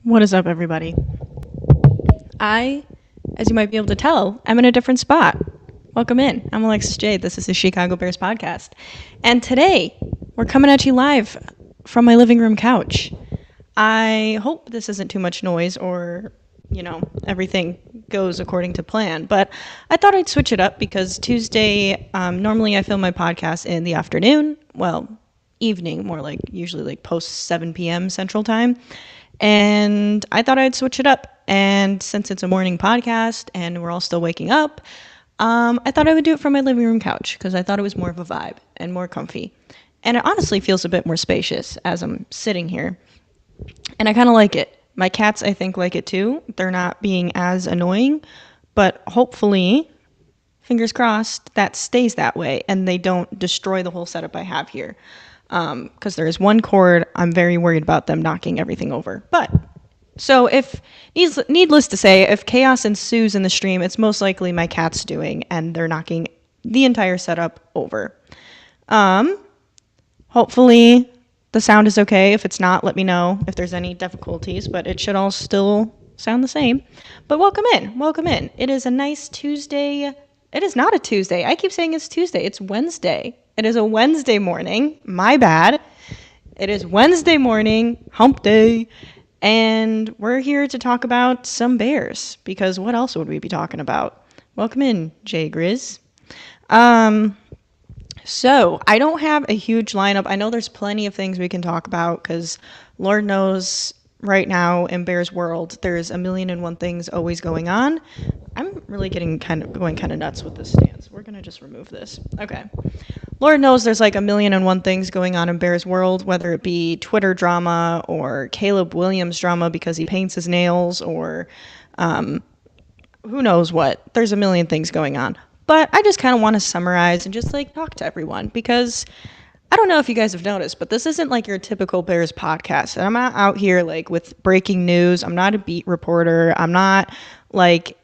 What is up, everybody? As you might be able to tell, I'm in a different spot. Welcome in. I'm Alexis Jade. This is the Shecago Bears podcast. And today, we're coming at you live from my living room couch. I hope this isn't too much noise or, everything goes according to plan. But I thought I'd switch it up because Tuesday, normally I film my podcast in the afternoon. Well, evening, more like usually like post 7 p.m. Central Time. And I thought I'd switch it up. And since it's a morning podcast and we're all still waking up, I thought I would do it from my living room couch because I thought it was more of a vibe and more comfy. And it honestly feels a bit more spacious as I'm sitting here. And I kind of like it. My cats, I think, like it too. They're not being as annoying, but hopefully, fingers crossed, that stays that way and they don't destroy the whole setup I have here. Because there is one cord, I'm very worried about them knocking everything over. But, so needless to say, if chaos ensues in the stream, it's most likely my cat's doing, and they're knocking the entire setup over. Hopefully the sound is okay. If it's not, let me know if there's any difficulties, but it should all still sound the same. But welcome in. It is a nice Tuesday. It is not a Tuesday. I keep saying it's Tuesday. It's Wednesday. It is a Wednesday morning. My bad. It is Wednesday morning, hump day, and we're here to talk about some Bears, because what else would we be talking about? Welcome in, Jay Grizz. So I don't have a huge lineup. I know there's plenty of things we can talk about because Lord knows right now in Bears world, there's a million and one things always going on. I'm really going kind of nuts with this stance. We're going to just remove this. Okay. Lord knows there's like a million and one things going on in Bears world, whether it be Twitter drama or Caleb Williams drama because he paints his nails or who knows what. There's a million things going on. But I just kind of want to summarize and just like talk to everyone because I don't know if you guys have noticed, but this isn't like your typical Bears podcast. And I'm not out here like with breaking news. I'm not a beat reporter. I'm not like,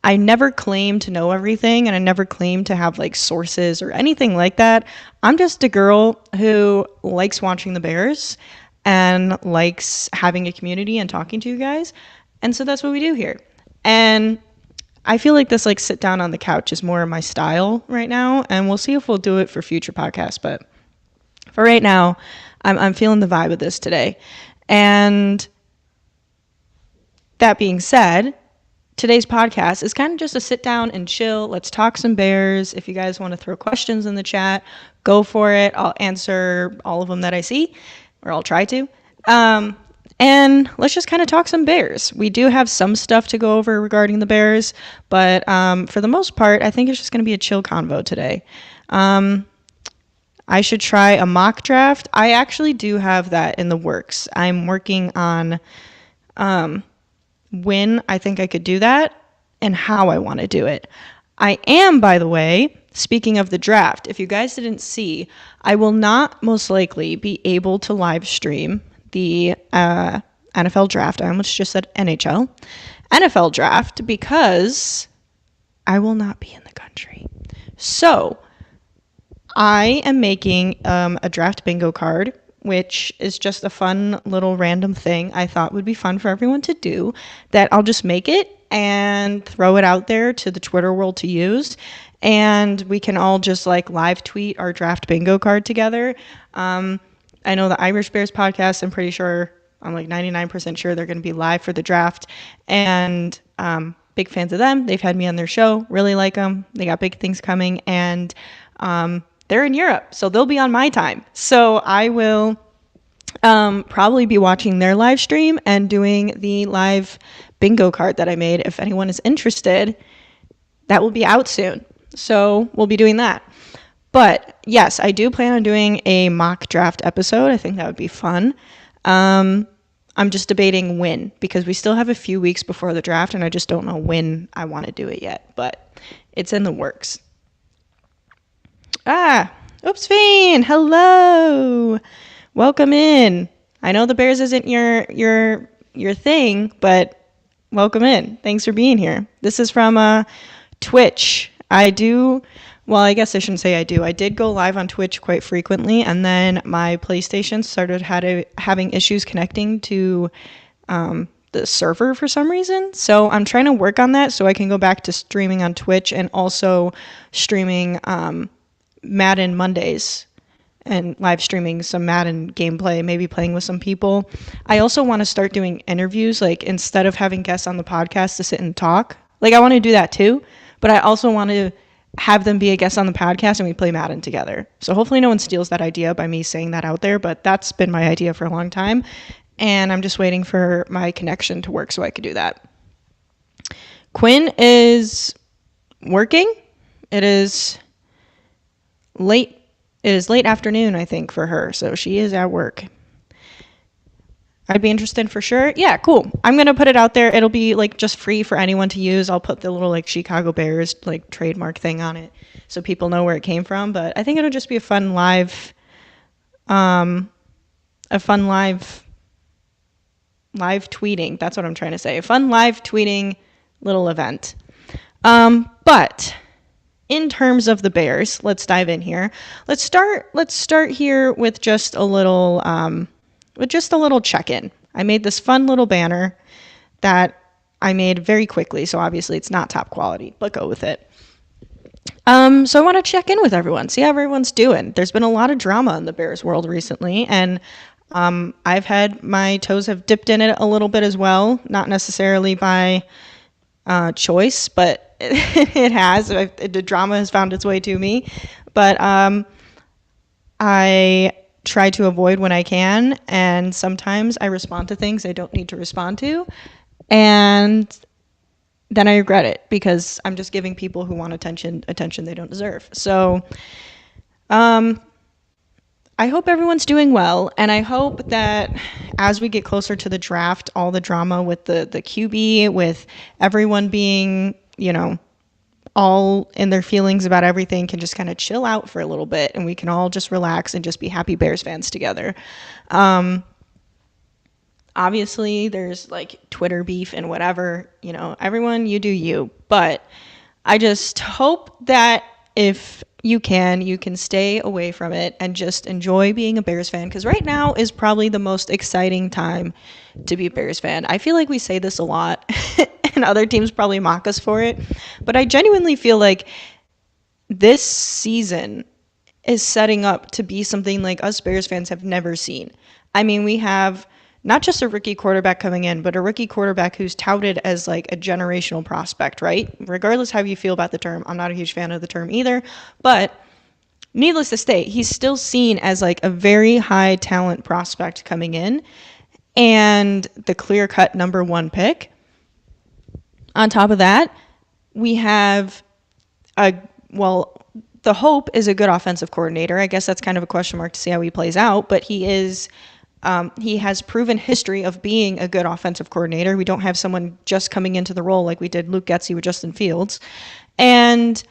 I never claim to know everything and I never claim to have like sources or anything like that. I'm just a girl who likes watching the Bears and likes having a community and talking to you guys. And so that's what we do here. And I feel like this like sit down on the couch is more of my style right now. And we'll see if we'll do it for future podcasts. But for right now, I'm feeling the vibe of this today. And that being said, today's podcast is kind of just a sit down and chill. Let's talk some Bears. If you guys want to throw questions in the chat, go for it. I'll answer all of them that I see, or I'll try to. And let's just kind of talk some Bears. We do have some stuff to go over regarding the Bears, but for the most part, I think it's just going to be a chill convo today. I should try a mock draft. I actually do have that in the works. I'm working on when I think I could do that and how I want to do it. I am, by the way, speaking of the draft, if you guys didn't see, I will not most likely be able to live stream the NFL draft. I almost just said NFL draft because I will not be in the country. So I am making a draft bingo card, which is just a fun little random thing I thought would be fun for everyone to do, that I'll just make it and throw it out there to the Twitter world to use. And we can all just like live tweet our draft bingo card together. I know the Irish Bears podcast, I'm pretty sure, I'm like 99% sure they're going to be live for the draft. And big fans of them. They've had me on their show. Really like them. They got big things coming. And they're in Europe, so they'll be on my time. So I will probably be watching their live stream and doing the live bingo card that I made. If anyone is interested, that will be out soon. So we'll be doing that. But yes, I do plan on doing a mock draft episode. I think that would be fun. I'm just debating when, because we still have a few weeks before the draft, and I just don't know when I want to do it yet. But it's in the works. Oops, Fiend, hello. Welcome in. I know the Bears isn't your thing, but welcome in. Thanks for being here. This is from Twitch. Well, I guess I shouldn't say I do. I did go live on Twitch quite frequently, and then my PlayStation started having issues connecting to the server for some reason. So I'm trying to work on that so I can go back to streaming on Twitch and also streaming Madden Mondays and live streaming some Madden gameplay, maybe playing with some people. I also want to start doing interviews, like instead of having guests on the podcast to sit and talk. Like I want to do that too, but I also want to have them be a guest on the podcast and we play Madden together. So hopefully no one steals that idea by me saying that out there, but that's been my idea for a long time. And I'm just waiting for my connection to work so I could do that. Quinn is working. It is late afternoon, I think, for her. So she is at work. I'd be interested for sure. Yeah, cool. I'm going to put it out there. It'll be like just free for anyone to use. I'll put the little like Shecago Bears like trademark thing on it so people know where it came from. But I think it'll just be a fun live tweeting. That's what I'm trying to say. A fun live tweeting little event. But in terms of the Bears, let's dive in here. Let's start here with just a little check-in. I made this fun little banner that I made very quickly, so obviously it's not top quality, but go with it. So I want to check in with everyone, see how everyone's doing. There's been a lot of drama in the Bears world recently, and I've had my toes have dipped in it a little bit as well, not necessarily by choice, but it has. The drama has found its way to me, but I try to avoid when I can, and sometimes I respond to things I don't need to respond to, and then I regret it because I'm just giving people who want attention they don't deserve. So I hope everyone's doing well, and I hope that as we get closer to the draft, all the drama with the QB, with everyone being, all in their feelings about everything can just kind of chill out for a little bit, and we can all just relax and just be happy Bears fans together. Obviously, there's like Twitter beef and whatever, everyone, you do you. But I just hope that if you can stay away from it and just enjoy being a Bears fan, because right now is probably the most exciting time to be a Bears fan. I feel like we say this a lot and other teams probably mock us for it, but I genuinely feel like this season is setting up to be something like us Bears fans have never seen. I mean, we have not just a rookie quarterback coming in, but a rookie quarterback who's touted as like a generational prospect, right? Regardless how you feel about the term, I'm not a huge fan of the term either, but needless to state, he's still seen as like a very high talent prospect coming in and the clear-cut number one pick. On top of that, we have the hope is a good offensive coordinator. I guess that's kind of a question mark to see how he plays out, but he has proven history of being a good offensive coordinator. We don't have someone just coming into the role like we did Luke Getsy with Justin Fields. And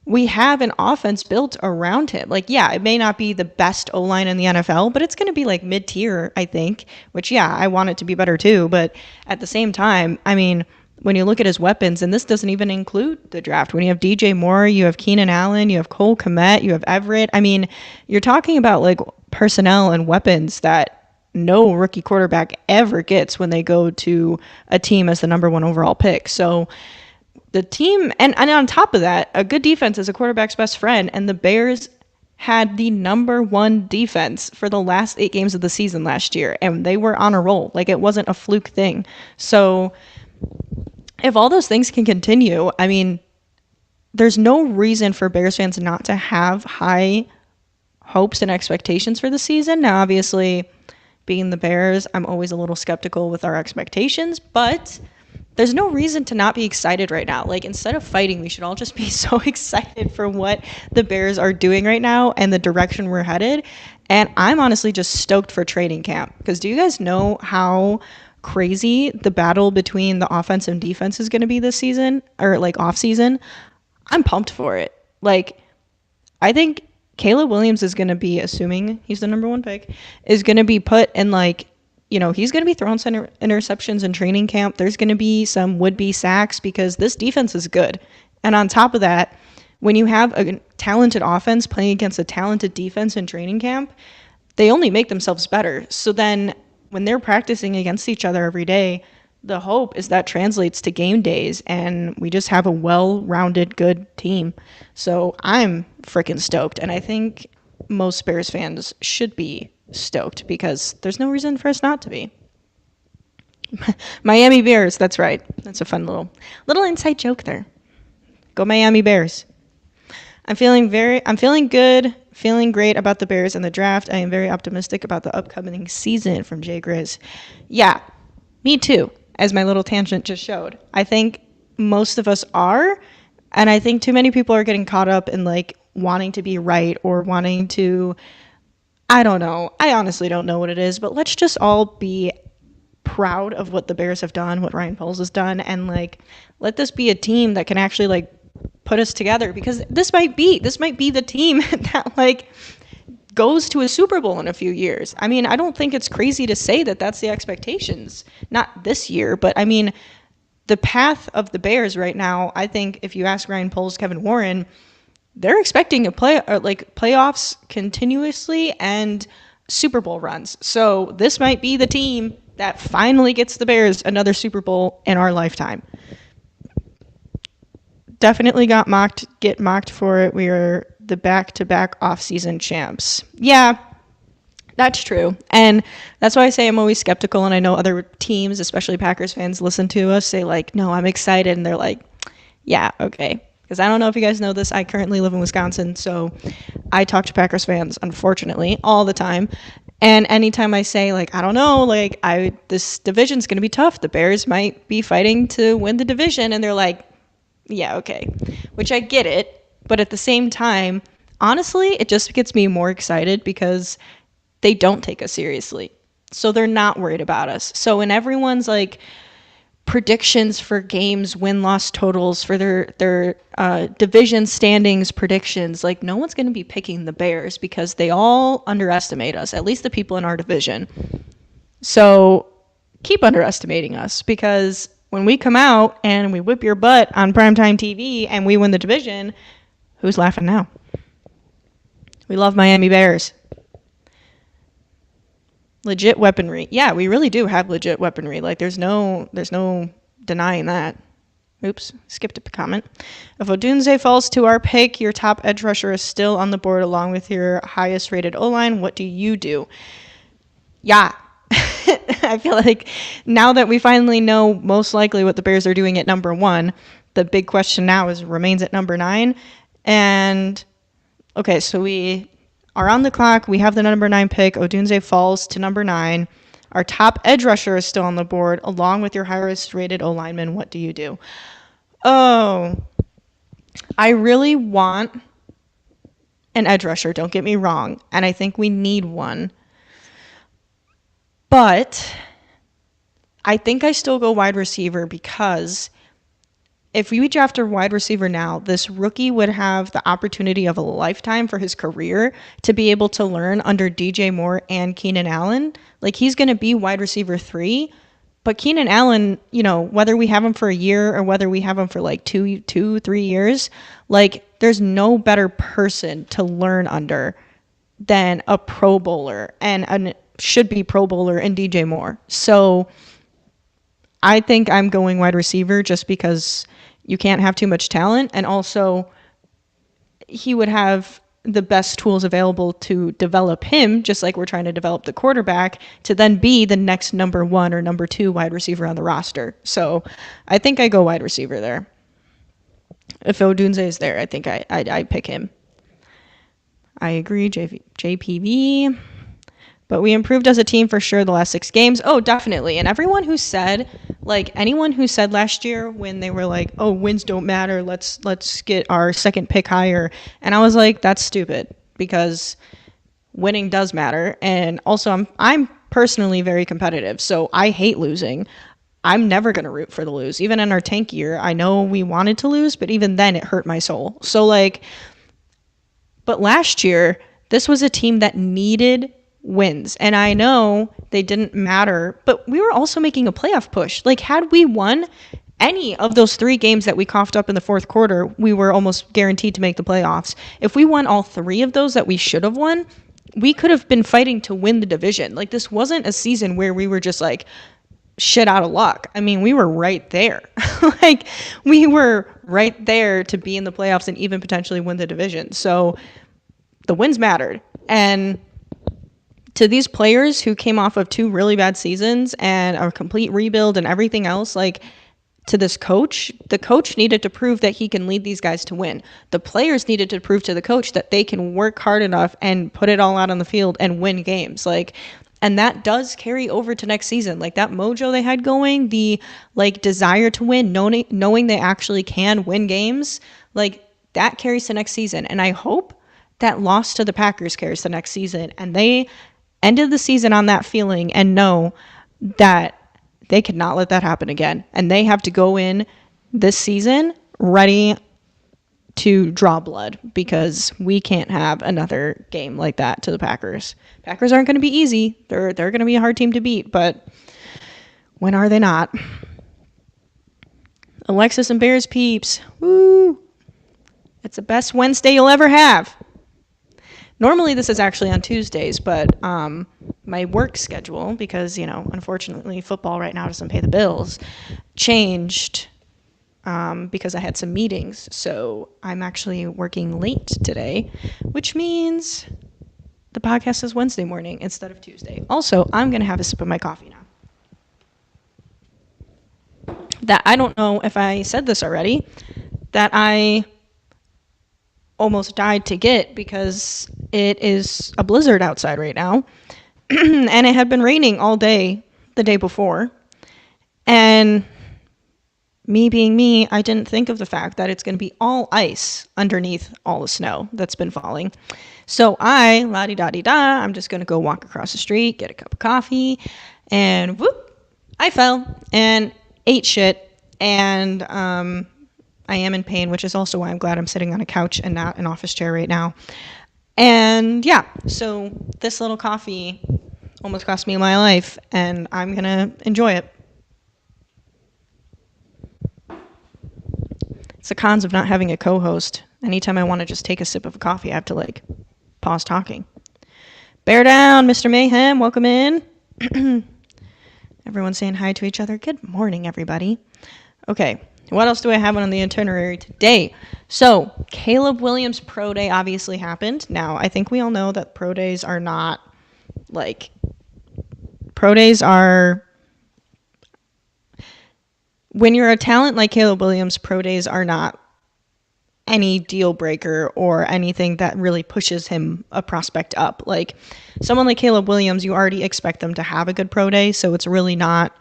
we have an offense built around him. Like, yeah, it may not be the best O-line in the NFL, but it's going to be like mid-tier, I think, which, yeah, I want it to be better too. But at the same time, I mean, when you look at his weapons, and this doesn't even include the draft, when you have DJ Moore, you have Keenan Allen, you have Cole Kmet, you have Everett. I mean, you're talking about like personnel and weapons that no rookie quarterback ever gets when they go to a team as the number one overall pick. So the team, and on top of that, a good defense is a quarterback's best friend, and the Bears had the number one defense for the last 8 games of the season last year, and they were on a roll. Like, it wasn't a fluke thing. So if all those things can continue, I mean, there's no reason for Bears fans not to have high hopes and expectations for the season. Now, obviously, being the Bears, I'm always a little skeptical with our expectations, but there's no reason to not be excited right now. Like, instead of fighting, we should all just be so excited for what the Bears are doing right now and the direction we're headed. And I'm honestly just stoked for training camp, because do you guys know how crazy the battle between the offense and defense is going to be this season, or like off season? I'm pumped for it. Like, I think Caleb Williams is going to be, assuming he's the number one pick, is going to be put in like, he's going to be throwing some interceptions in training camp. There's going to be some would-be sacks because this defense is good. And on top of that, when you have a talented offense playing against a talented defense in training camp, they only make themselves better. So then when they're practicing against each other every day, the hope is that translates to game days and we just have a well-rounded, good team. So I'm freaking stoked. And I think most Bears fans should be stoked because there's no reason for us not to be. Miami Bears, that's right. That's a fun little inside joke there. Go Miami Bears. I'm feeling good, feeling great about the Bears and the draft. I am very optimistic about the upcoming season from Jay Grizz. Yeah, me too, as my little tangent just showed. I think most of us are, and I think too many people are getting caught up in like wanting to be right or wanting to, I don't know. I honestly don't know what it is, but let's just all be proud of what the Bears have done, what Ryan Poles has done, and like let this be a team that can actually like put us together, because this might be the team that like goes to a Super Bowl in a few years. I mean, I don't think it's crazy to say that that's the expectations. Not this year, but I mean, the path of the Bears right now, I think if you ask Ryan Poles, Kevin Warren, they're expecting playoffs continuously and Super Bowl runs. So this might be the team that finally gets the Bears another Super Bowl in our lifetime. Definitely get mocked for it. We are the back-to-back off-season champs. Yeah, that's true. And that's why I say I'm always skeptical, and I know other teams, especially Packers fans, listen to us, say like, no, I'm excited, and they're like, yeah, okay. Because I don't know if you guys know this, I currently live in Wisconsin, so I talk to Packers fans, unfortunately, all the time. And anytime I say, like, I don't know, like, this division's going to be tough. The Bears might be fighting to win the division, and they're like, yeah, okay. Which I get it, but at the same time, honestly, it just gets me more excited because they don't take us seriously. So they're not worried about us. So when everyone's like predictions for games, win-loss totals for their division standings predictions, like no one's going to be picking the Bears because they all underestimate us, at least the people in our division. So keep underestimating us, because when we come out and we whip your butt on primetime TV and we win the division, who's laughing now? We love Miami Bears. Legit weaponry. Yeah, we really do have legit weaponry. Like there's no denying that. Oops, skipped a comment. If Odunze falls to our pick, your top edge rusher is still on the board along with your highest rated O-line. What do you do? Yeah. I feel like now that we finally know most likely what the Bears are doing at number 1, the big question now remains at number 9. And okay, so we are on the clock. We have the number 9 pick. Odunze falls to number 9. Our top edge rusher is still on the board along with your highest rated O-lineman. What do you do? Oh, I really want an edge rusher. Don't get me wrong. And I think we need one. But I think I still go wide receiver, because if we draft a wide receiver now, this rookie would have the opportunity of a lifetime for his career to be able to learn under DJ Moore and Keenan Allen. Like, he's going to be wide receiver 3, but Keenan Allen, you know, whether we have him for a year or whether we have him for like 3 years, like there's no better person to learn under than a Pro Bowler and should be Pro Bowler in DJ Moore. So I think I'm going wide receiver just because you can't have too much talent, and also he would have the best tools available to develop him, just like we're trying to develop the quarterback, to then be the next number 1 or number 2 wide receiver on the roster. So I think I go wide receiver there. If Odunze is there, I think I pick him. I agree, JPV. But we improved as a team for sure the last 6 games. Oh, definitely. And anyone who said last year when they were like, oh, wins don't matter, let's get our second pick higher. And I was like, that's stupid, because winning does matter. And also I'm personally very competitive, so I hate losing. I'm never going to root for the lose. Even in our tank year, I know we wanted to lose, but even then it hurt my soul. So like, but last year, this was a team that needed wins. And I know they didn't matter, but we were also making a playoff push. Like, had we won any of those 3 games that we coughed up in the fourth quarter, we were almost guaranteed to make the playoffs. If we won all 3 of those that we should have won, we could have been fighting to win the division. Like, this wasn't a season where we were just like shit out of luck. I mean, we were right there. Like, we were right there to be in the playoffs and even potentially win the division. So the wins mattered. And to these players who came off of 2 really bad seasons and a complete rebuild and everything else, like, to this coach, the coach needed to prove that he can lead these guys to win. The players needed to prove to the coach that they can work hard enough and put it all out on the field and win games. Like, and that does carry over to next season. Like, that mojo they had going, the like desire to win, knowing they actually can win games, like, that carries to next season. And I hope that loss to the Packers carries to next season, and they ended the season on that feeling and know that they could not let that happen again. And they have to go in this season ready to draw blood, because we can't have another game like that to the Packers. Packers aren't going to be easy. They're going to be a hard team to beat, but when are they not? Alexis and Bears peeps. Woo! It's the best Wednesday you'll ever have. Normally this is actually on Tuesdays, but my work schedule, because, unfortunately football right now doesn't pay the bills, changed because I had some meetings. So I'm actually working late today, which means the podcast is Wednesday morning instead of Tuesday. Also, I'm going to have a sip of my coffee now. That I don't know if I said this already, that I almost died to get because it is a blizzard outside right now. And it had been raining all day the day before. And me being me, I didn't think of the fact that it's going to be all ice underneath all the snow that's been falling. So la-di-da-di-da, I'm just going to go walk across the street, get a cup of coffee, and whoop, I fell and ate shit. And I am in pain, which is also why I'm glad I'm sitting on a couch and not an office chair right now. And yeah, so this little coffee almost cost me my life, and I'm going to enjoy it. It's the cons of not having a co-host. Anytime I want to just take a sip of coffee, I have to pause talking. Bear down, Mr. Mayhem. Welcome in. Everyone's saying hi to each other. Good morning, everybody. Okay. What else do I have on the itinerary today? So, Caleb Williams' pro day obviously happened. Now, I think we all know that pro days are not, pro days are, when you're a talent like Caleb Williams, pro days are not any deal breaker or anything that really pushes him a prospect up. Like, someone like Caleb Williams, you already expect them to have a good pro day, so it's really not,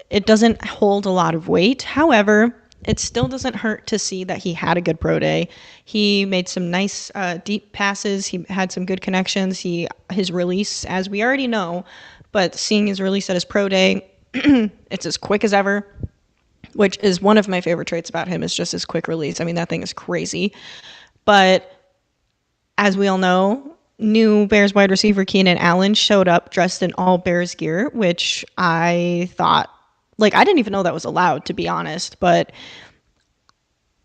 it doesn't hold a lot of weight. However, it still doesn't hurt to see that he had a good pro day. He made some nice deep passes. He had some good connections. His release, as we already know, but seeing his release at his pro day, it's as quick as ever, which is one of my favorite traits about him, is just his quick release. I mean, that thing is crazy. But as we all know, new Bears wide receiver Keenan Allen showed up dressed in all Bears gear, which I thought, I didn't even know that was allowed, to be honest. But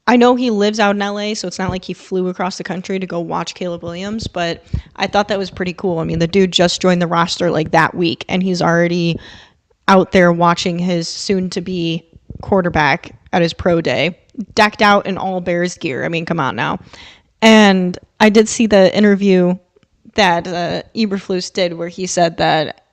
I know he lives out in LA, so it's not like he flew across the country to go watch Caleb Williams, but I thought that was pretty cool. I mean, the dude just joined the roster that week, and he's already out there watching his soon-to-be quarterback at his pro day, decked out in all Bears gear. I mean, come on now. And I did see the interview that Eberflus did where he said that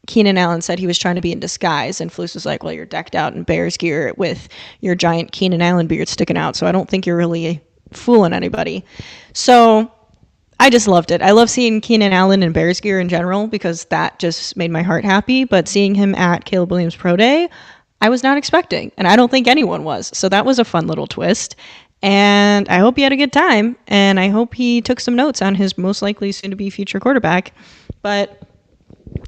Keenan Allen said he was trying to be in disguise, and Flus was like, well, you're decked out in Bears gear with your giant Keenan Allen beard sticking out, so I don't think you're really fooling anybody. So I just loved it. I love seeing Keenan Allen in Bears gear in general because that just made my heart happy, but seeing him at Caleb Williams' pro day, I was not expecting, and I don't think anyone was. So that was a fun little twist, and I hope he had a good time, and I hope he took some notes on his most likely soon-to-be future quarterback. But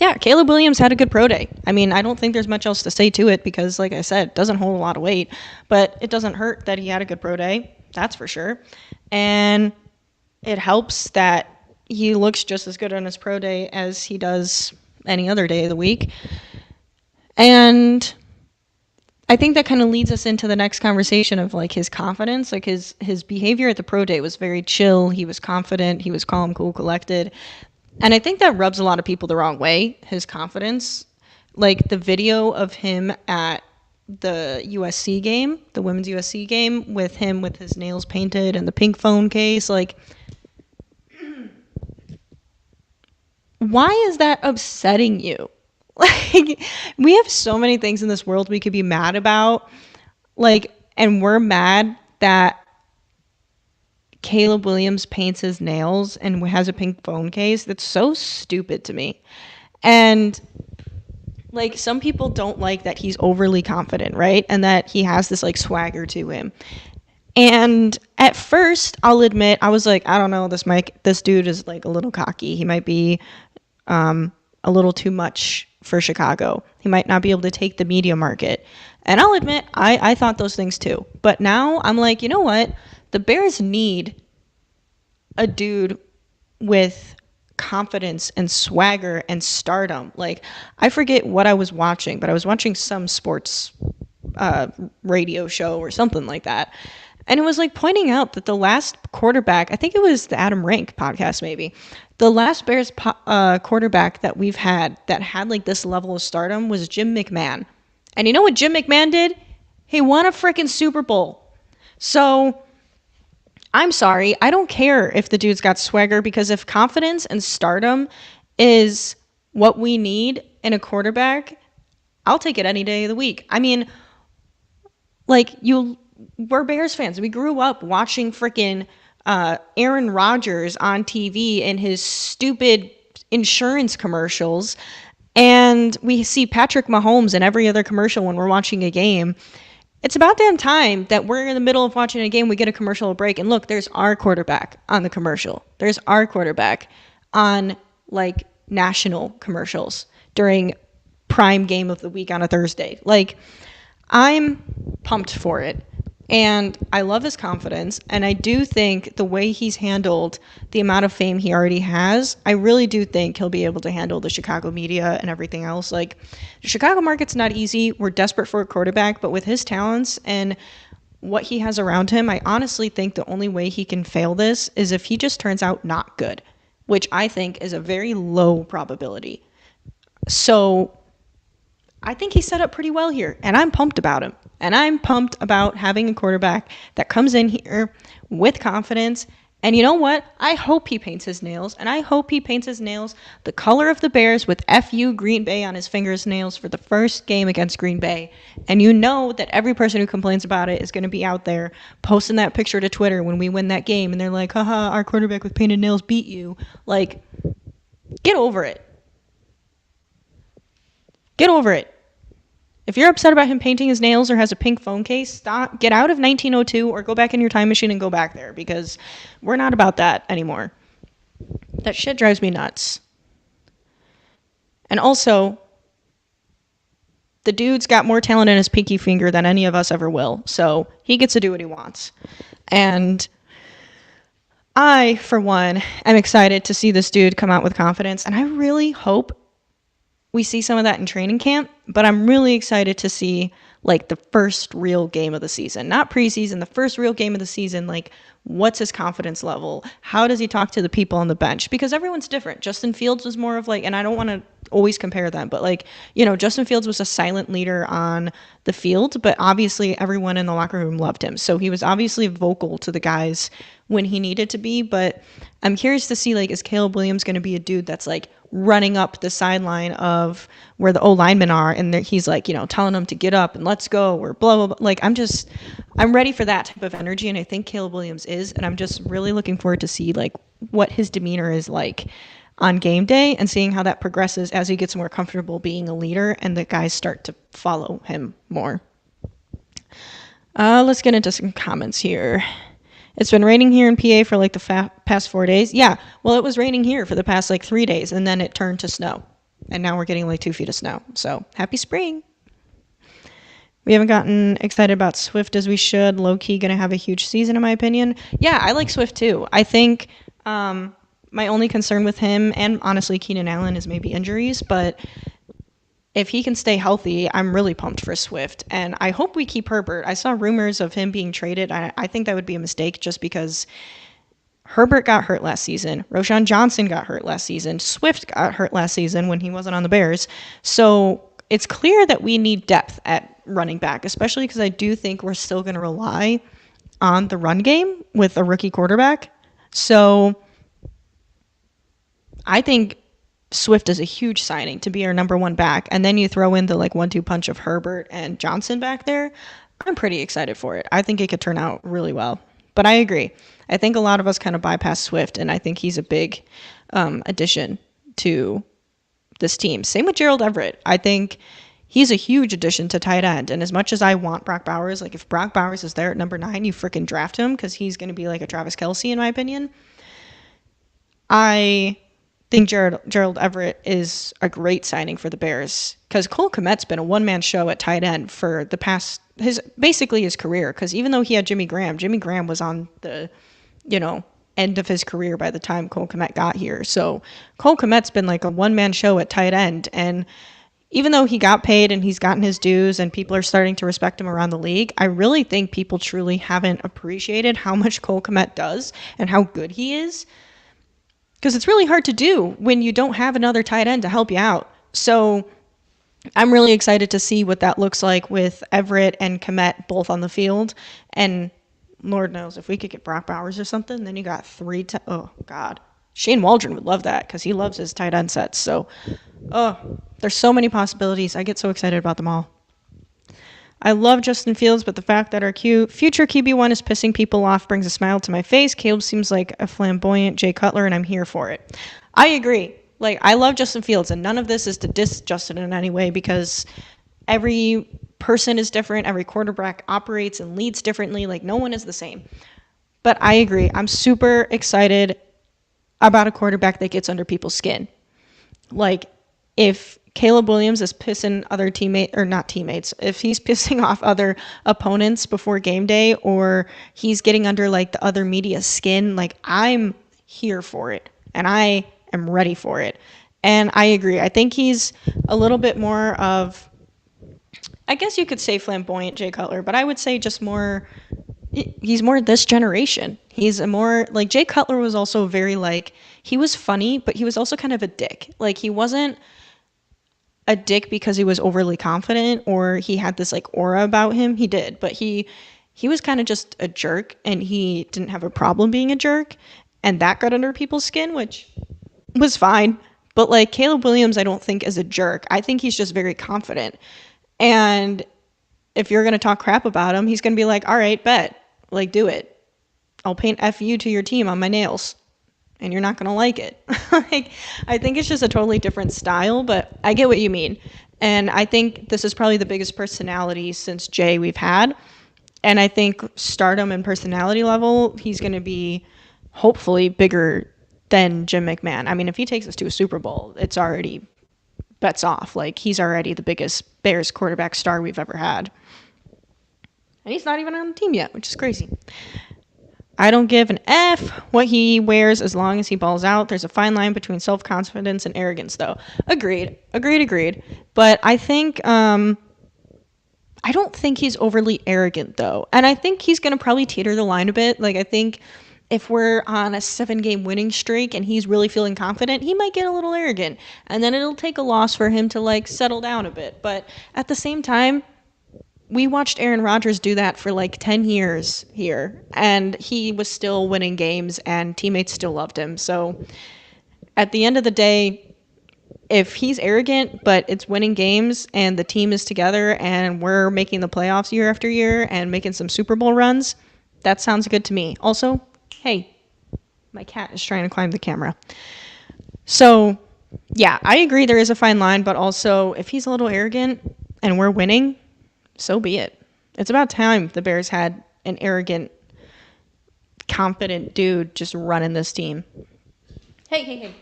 yeah, Caleb Williams had a good pro day. I mean, I don't think there's much else to say to it because, like I said, it doesn't hold a lot of weight, but it doesn't hurt that he had a good pro day. That's for sure. And it helps that he looks just as good on his pro day as he does any other day of the week. And I think that kind of leads us into the next conversation of like his confidence. Like his behavior at the pro day was very chill. He was confident. He was calm, cool, collected. And I think that rubs a lot of people the wrong way, his confidence. Like the video of him at the USC game, the women's USC game, with him with his nails painted and the pink phone case, like, why is that upsetting you? Like, we have so many things in this world we could be mad about. Like, and we're mad that Caleb Williams paints his nails and has a pink phone case. That's so stupid to me. And like, some people don't like that he's overly confident, right? And that he has this like swagger to him. And at first, I'll admit, I was like, I don't know, this dude is like a little cocky. He might be a little too much for Chicago. He might not be able to take the media market. And I'll admit, I thought those things too. But now I'm like, you know what? The Bears need a dude with confidence and swagger and stardom. Like, I forget what I was watching, but I was watching some sports radio show or something like that. And it was like pointing out that the last quarterback, I think it was the Adam Rank podcast maybe, the last Bears quarterback that we've had that had like this level of stardom was Jim McMahon. And you know what Jim McMahon did? He won a freaking Super Bowl. So I'm sorry. I don't care if the dude's got swagger, because if confidence and stardom is what we need in a quarterback, I'll take it any day of the week. I mean, like, we're Bears fans. We grew up watching freaking Aaron Rodgers on TV and his stupid insurance commercials. And we see Patrick Mahomes in every other commercial when we're watching a game. It's about damn time that we're in the middle of watching a game, we get a commercial break, and look, there's our quarterback on the commercial. There's our quarterback on like national commercials during prime game of the week on a Thursday. Like, I'm pumped for it. And I love his confidence. And I do think the way he's handled the amount of fame he already has, I really do think he'll be able to handle the Chicago media and everything else. Like, the Chicago market's not easy. We're desperate for a quarterback, but with his talents and what he has around him, I honestly think the only way he can fail this is if he just turns out not good, which I think is a very low probability. So I think he's set up pretty well here, and I'm pumped about him. And I'm pumped about having a quarterback that comes in here with confidence. And you know what? I hope he paints his nails, and I hope he paints his nails the color of the Bears with FU Green Bay on his fingernails for the first game against Green Bay. And you know that every person who complains about it is going to be out there posting that picture to Twitter when we win that game, and they're like, haha, our quarterback with painted nails beat you. Like, get over it. Get over it. If you're upset about him painting his nails or has a pink phone case, stop, get out of 1902 or go back in your time machine and go back there, because we're not about that anymore. That shit drives me nuts. And also, the dude's got more talent in his pinky finger than any of us ever will, so he gets to do what he wants. And I, for one, am excited to see this dude come out with confidence, and I really hope we see some of that in training camp, but I'm really excited to see like the first real game of the season, not preseason, the first real game of the season. Like, what's his confidence level? How does he talk to the people on the bench? Because everyone's different. Justin Fields was more of like, and I don't want to always compare them, but like, you know, Justin Fields was a silent leader on the field, but obviously everyone in the locker room loved him. So he was obviously vocal to the guys when he needed to be, but I'm curious to see, like, is Caleb Williams going to be a dude that's like running up the sideline of where the O-linemen are, and he's like, you know, telling them to get up and let's go, or blah, blah, blah. Like, I'm ready for that type of energy, and I think Caleb Williams is, and I'm just really looking forward to see like what his demeanor is like on game day, and seeing how that progresses as he gets more comfortable being a leader and the guys start to follow him more. Let's get into some comments here. It's been raining here in PA for like the past 4 days. Yeah, well, it was raining here for the past like 3 days, and then it turned to snow. And now we're getting like 2 feet of snow. So happy spring. We haven't gotten excited about Swift as we should. Low-key going to have a huge season, in my opinion. Yeah, I like Swift too. I think my only concern with him, and honestly Keenan Allen, is maybe injuries. But if he can stay healthy, I'm really pumped for Swift. And I hope we keep Herbert. I saw rumors of him being traded. I think that would be a mistake just because Herbert got hurt last season. Roshan Johnson got hurt last season. Swift got hurt last season when he wasn't on the Bears. So it's clear that we need depth at running back, especially because I do think we're still going to rely on the run game with a rookie quarterback. So I think Swift is a huge signing to be our number one back. And then you throw in the like 1-2 punch of Herbert and Johnson back there. I'm pretty excited for it. I think it could turn out really well. But I agree. I think a lot of us kind of bypass Swift, and I think he's a big addition to this team. Same with Gerald Everett. I think he's a huge addition to tight end. And as much as I want Brock Bowers, like if Brock Bowers is there at number 9, you freaking draft him because he's going to be like a Travis Kelce, in my opinion. I think Gerald Everett is a great signing for the Bears because Cole Kmet's been a one-man show at tight end for the past basically his career, because even though he had Jimmy Graham was on the end of his career by the time Cole Kmet got here. So Cole Kmet's been like a one-man show at tight end, and even though he got paid and he's gotten his dues and people are starting to respect him around the league, I really think people truly haven't appreciated how much Cole Kmet does and how good he is, because it's really hard to do when you don't have another tight end to help you out. So I'm really excited to see what that looks like with Everett and Kmet both on the field. And Lord knows, if we could get Brock Bowers or something, then you got oh, God. Shane Waldron would love that because he loves his tight end sets. So, there's so many possibilities. I get so excited about them all. I love Justin Fields, but the fact that our future QB1 is pissing people off brings a smile to my face. Caleb seems like a flamboyant Jay Cutler, and I'm here for it. I agree. Like, I love Justin Fields, and none of this is to diss Justin in any way because every person is different. Every quarterback operates and leads differently. Like, no one is the same. But I agree. I'm super excited about a quarterback that gets under people's skin. Like, if Caleb Williams is pissing other if he's pissing off other opponents before game day, or he's getting under like the other media's skin, like, I'm here for it and I am ready for it. And I agree. I think he's a little bit more of, I guess you could say flamboyant Jay Cutler, but I would say just more, he's more this generation. He's a more, like, Jay Cutler was also very, like, he was funny, but he was also kind of a dick. Like, he wasn't a dick because he was overly confident or he had this like aura about him. He did, but he was kind of just a jerk, and he didn't have a problem being a jerk, and that got under people's skin, which was fine. But like Caleb Williams, I don't think is a jerk. I think he's just very confident. And if you're going to talk crap about him, he's going to be like, all right, bet, like, do it. I'll paint FU to your team on my nails, and you're not going to like it. Like, I think it's just a totally different style, but I get what you mean. And I think this is probably the biggest personality since Jay we've had. And I think stardom and personality level, he's going to be hopefully bigger than Jim McMahon. I mean, if he takes us to a Super Bowl, it's already bets off. Like, he's already the biggest Bears quarterback star we've ever had. And he's not even on the team yet, which is crazy. I don't give an F what he wears as long as he balls out. There's a fine line between self-confidence and arrogance, though. Agreed. But I think, I don't think he's overly arrogant, though. And I think he's going to probably teeter the line a bit. Like, I think if we're on a 7-game winning streak and he's really feeling confident, he might get a little arrogant. And then it'll take a loss for him to, like, settle down a bit. But at the same time, we watched Aaron Rodgers do that for like 10 years here, and he was still winning games and teammates still loved him. So at the end of the day, if he's arrogant, but it's winning games and the team is together and we're making the playoffs year after year and making some Super Bowl runs, that sounds good to me. Also, hey, my cat is trying to climb the camera. So yeah, I agree there is a fine line, but also if he's a little arrogant and we're winning, so be it. It's about time the Bears had an arrogant, confident dude just running this team. Hey.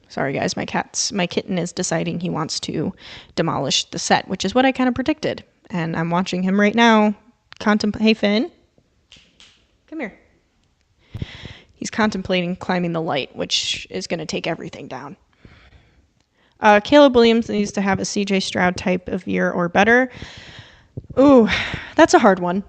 Sorry, guys. My kitten is deciding he wants to demolish the set, which is what I kind of predicted. And I'm watching him right now. Hey, Finn. Come here. He's contemplating climbing the light, which is going to take everything down. Caleb Williams needs to have a CJ Stroud type of year or better. Ooh, that's a hard one.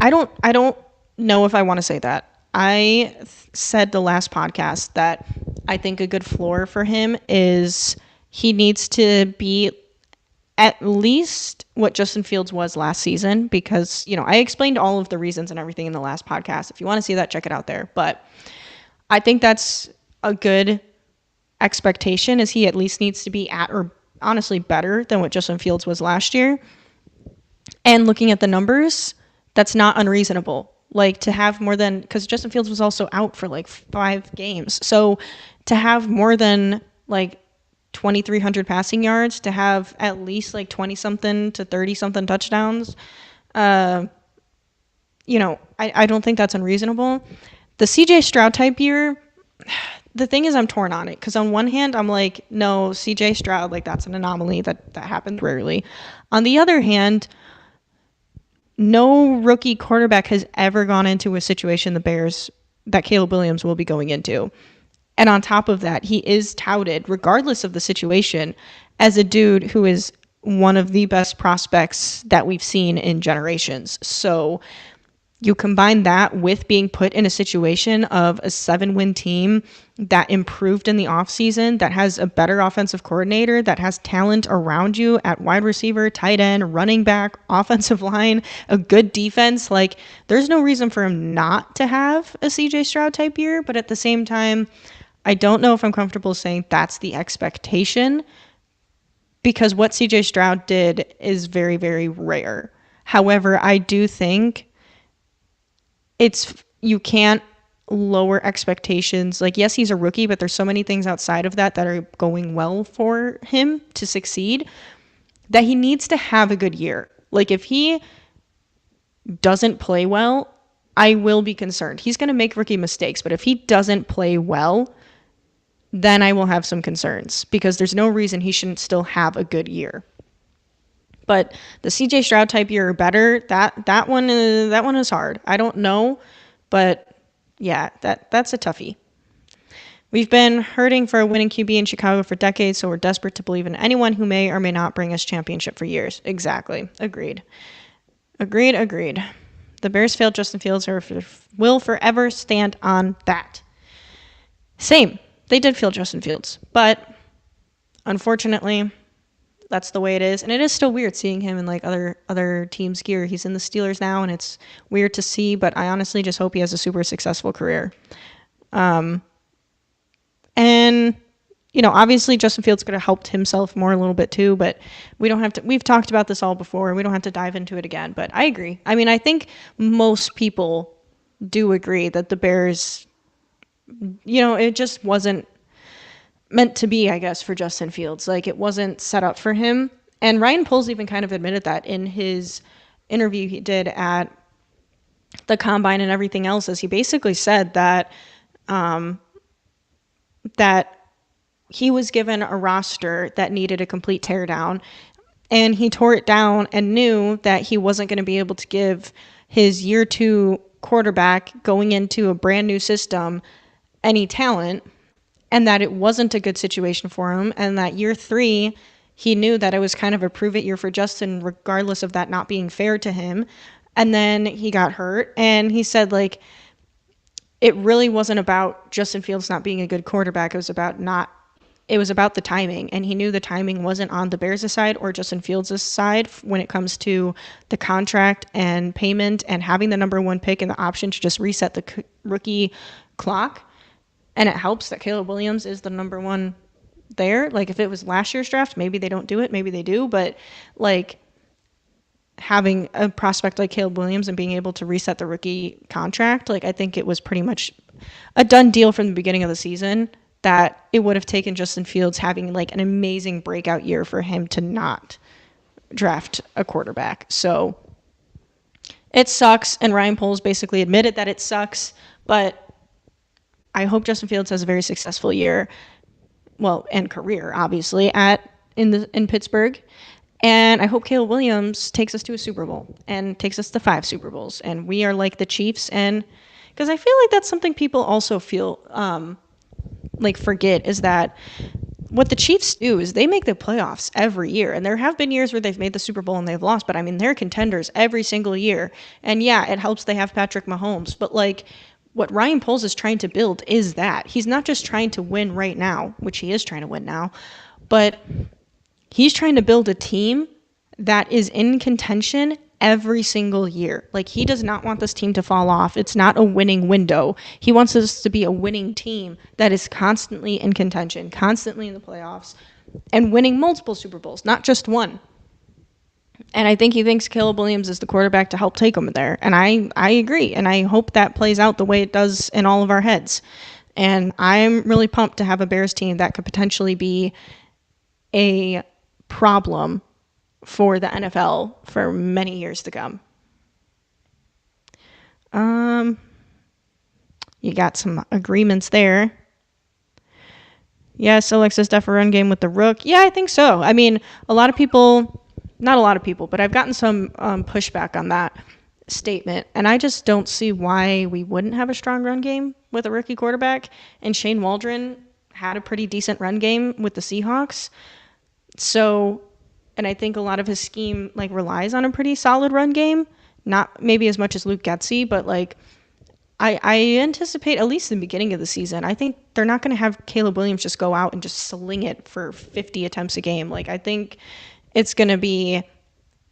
I don't know if I want to say that. I said the last podcast that I think a good floor for him is he needs to be at least what Justin Fields was last season, because, I explained all of the reasons and everything in the last podcast. If you want to see that, check it out there. But I think that's a good expectation, is he at least needs to be at or honestly better than what Justin Fields was last year. And looking at the numbers, that's not unreasonable. Like, to have more than, because Justin Fields was also out for like 5 games. So to have more than like 2,300 passing yards, to have at least like 20 something to 30 something touchdowns, I don't think that's unreasonable. The CJ Stroud type year, the thing is, I'm torn on it, because on one hand, I'm like, no, CJ Stroud, like, that's an anomaly that happens rarely. On the other hand, no rookie quarterback has ever gone into a situation that Caleb Williams will be going into. And on top of that, he is touted, regardless of the situation, as a dude who is one of the best prospects that we've seen in generations. So you combine that with being put in a situation of a 7-win team that improved in the offseason, that has a better offensive coordinator, that has talent around you at wide receiver, tight end, running back, offensive line, a good defense. Like, there's no reason for him not to have a CJ Stroud type year. But at the same time, I don't know if I'm comfortable saying that's the expectation, because what CJ Stroud did is very, very rare. However, I do think you can't lower expectations. Like, yes, he's a rookie, but there's so many things outside of that are going well for him to succeed, that he needs to have a good year. Like, if he doesn't play well, I will be concerned. He's going to make rookie mistakes, but if he doesn't play well, then I will have some concerns, because there's no reason he shouldn't still have a good year. But the CJ Stroud type year or better, that one is hard. I don't know, but yeah, that's a toughie. We've been hurting for a winning QB in Chicago for decades, so we're desperate to believe in anyone who may or may not bring us championship for years. Exactly. Agreed. The Bears failed Justin Fields will forever stand on that. Same. They did fail Justin Fields, but unfortunately, that's the way it is. And it is still weird seeing him in like other teams' gear. He's in the Steelers now, and it's weird to see, but I honestly just hope he has a super successful career. And obviously Justin Fields could have helped himself more a little bit too, but we've talked about this all before. We don't have to dive into it again, but I agree. I mean, I think most people do agree that the Bears, it just wasn't meant to be, I guess, for Justin Fields. Like, it wasn't set up for him. And Ryan Poles even kind of admitted that in his interview he did at the Combine and everything else, as he basically said that that he was given a roster that needed a complete teardown, and he tore it down and knew that he wasn't going to be able to give his year 2 quarterback going into a brand new system any talent, and that it wasn't a good situation for him, and that year 3, he knew that it was kind of a prove-it year for Justin, regardless of that not being fair to him. And then he got hurt, and he said, like, it really wasn't about Justin Fields not being a good quarterback. It was about the timing, and he knew the timing wasn't on the Bears' side or Justin Fields' side when it comes to the contract and payment and having the number 1 pick and the option to just reset the rookie clock. And it helps that Caleb Williams is the number 1 there. Like, if it was last year's draft, maybe they don't do it, maybe they do, but like, having a prospect like Caleb Williams and being able to reset the rookie contract, like, I think it was pretty much a done deal from the beginning of the season, that it would have taken Justin Fields having like an amazing breakout year for him to not draft a quarterback. So it sucks, and Ryan Poles basically admitted that it sucks, but I hope Justin Fields has a very successful year, well, and career, obviously, in Pittsburgh. And I hope Caleb Williams takes us to a Super Bowl and takes us to 5 Super Bowls. And we are like the Chiefs, and because I feel like that's something people also feel like forget, is that what the Chiefs do is they make the playoffs every year. And there have been years where they've made the Super Bowl and they've lost, but I mean, they're contenders every single year. And yeah, it helps they have Patrick Mahomes, but like what Ryan Poles is trying to build is that he's not just trying to win right now, which he is trying to win now, but he's trying to build a team that is in contention every single year. Like, he does not want this team to fall off. It's not a winning window. He wants us to be a winning team that is constantly in contention, constantly in the playoffs, and winning multiple Super Bowls, not just one. And I think he thinks Caleb Williams is the quarterback to help take him there. And I agree. And I hope that plays out the way it does in all of our heads. And I'm really pumped to have a Bears team that could potentially be a problem for the NFL for many years to come. You got some agreements there. Yes, Alexis Def a run game with the Rook. Yeah, I think so. I mean, not a lot of people, but I've gotten some pushback on that statement. And I just don't see why we wouldn't have a strong run game with a rookie quarterback. And Shane Waldron had a pretty decent run game with the Seahawks. So, and I think a lot of his scheme like relies on a pretty solid run game. Not maybe as much as Luke Getsy, but like I anticipate, at least in the beginning of the season, I think they're not going to have Caleb Williams just go out and just sling it for 50 attempts a game. Like, I think it's going to be